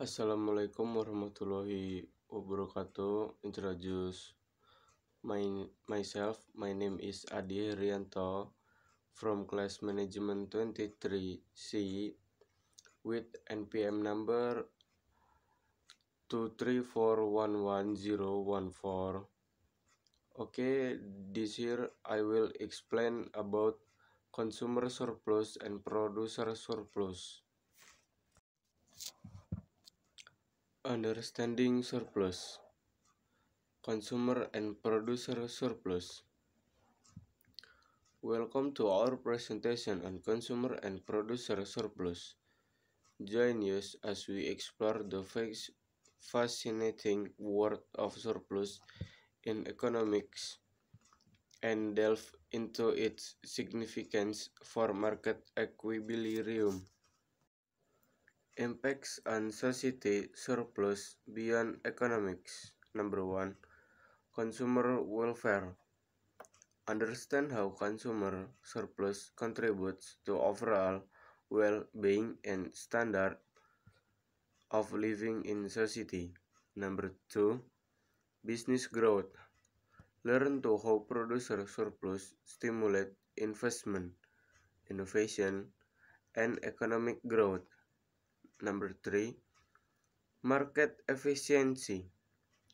Assalamualaikum warahmatullahi wabarakatuh. Introduce myself. My name is Adi Rianto from class management 23C with NPM number 234111014. Okay, this year I will explain about consumer surplus and producer surplus. Understanding surplus. Consumer and producer surplus. Welcome to our presentation on consumer and producer surplus. Join us as we explore the fascinating world of surplus in economics and delve into its significance for market equilibrium. Impacts on society surplus beyond economics. Number 1. Consumer welfare. Understand how consumer surplus contributes to overall well-being and standard of living in society. Number 2. Business growth. Learn to how producer surplus stimulate investment, innovation, and economic growth. Number 3. Market efficiency.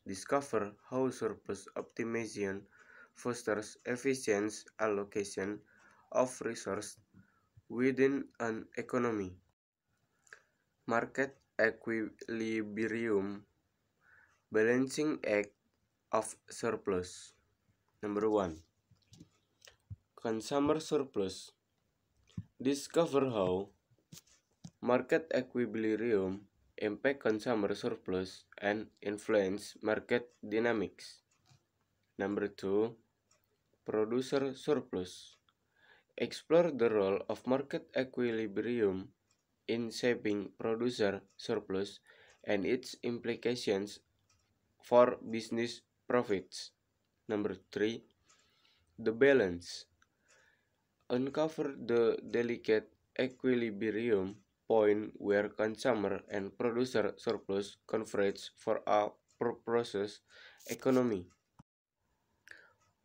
Discover how surplus optimization fosters efficient allocation of resources within an economy. Market equilibrium, balancing act of surplus. Number 1. Consumer surplus. Discover how market equilibrium impact consumer surplus and influence market dynamics. Number 2. Producer surplus. Explore the role of market equilibrium in shaping producer surplus and its implications for business profits. Number 3. The balance. Uncover the delicate equilibrium point where consumer and producer surplus converge for a purposes economy.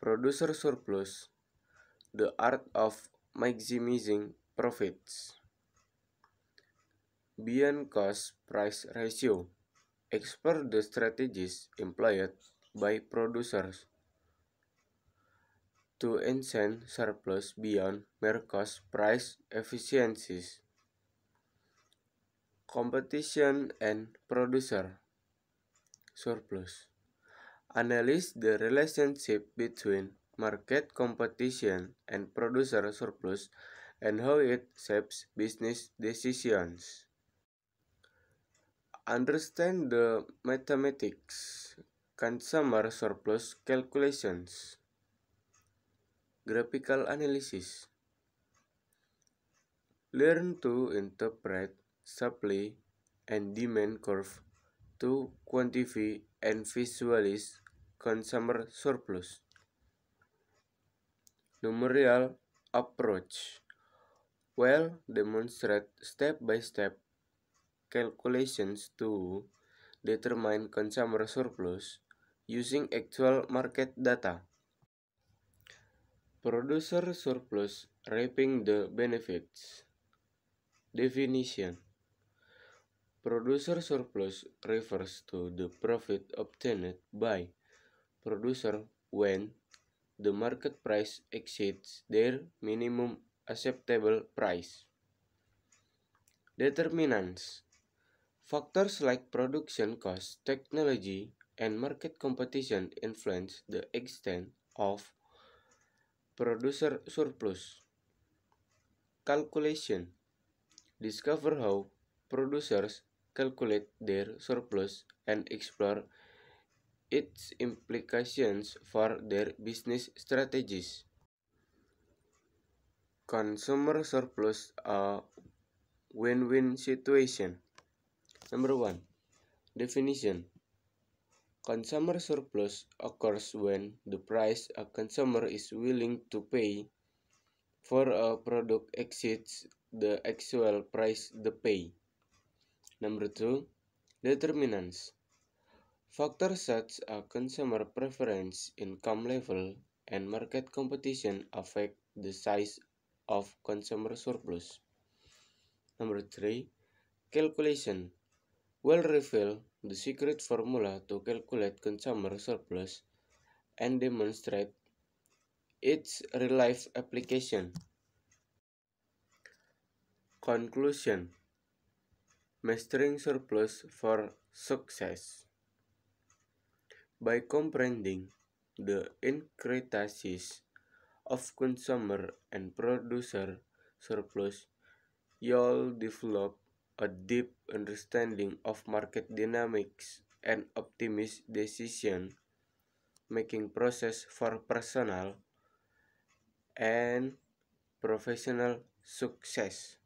Producer surplus, the art of maximizing profits. Beyond cost-price ratio, explore the strategies employed by producers to enhance surplus beyond mere cost-price efficiencies. Competition and producer surplus. Analyze the relationship between market competition and producer surplus and how it shapes business decisions. Understand the mathematics, consumer surplus calculations. Graphical analysis. Learn to interpret supply and demand curve to quantify and visualize consumer surplus. Numerical approach. Well, demonstrate step-by-step calculations to determine consumer surplus using actual market data. Producer surplus reaping the benefits. Definition. Producer surplus refers to the profit obtained by producer when the market price exceeds their minimum acceptable price. Determinants. Factors like production cost, technology, and market competition influence the extent of producer surplus. Calculation. Discover how producers calculate their surplus and explore its implications for their business strategies. Consumer surplus a win-win situation. Number 1. Definition. Consumer surplus occurs when the price a consumer is willing to pay for a product exceeds the actual price they pay. Number 2. Determinants. Factors such as consumer preference, income level, and market competition affect the size of consumer surplus. Number 3. Calculation will reveal the secret formula to calculate consumer surplus and demonstrate its real-life application. Conclusion. Mastering surplus for success. By comprehending the intricacies of consumer and producer surplus, you'll develop a deep understanding of market dynamics and optimize decision making process for personal and professional success.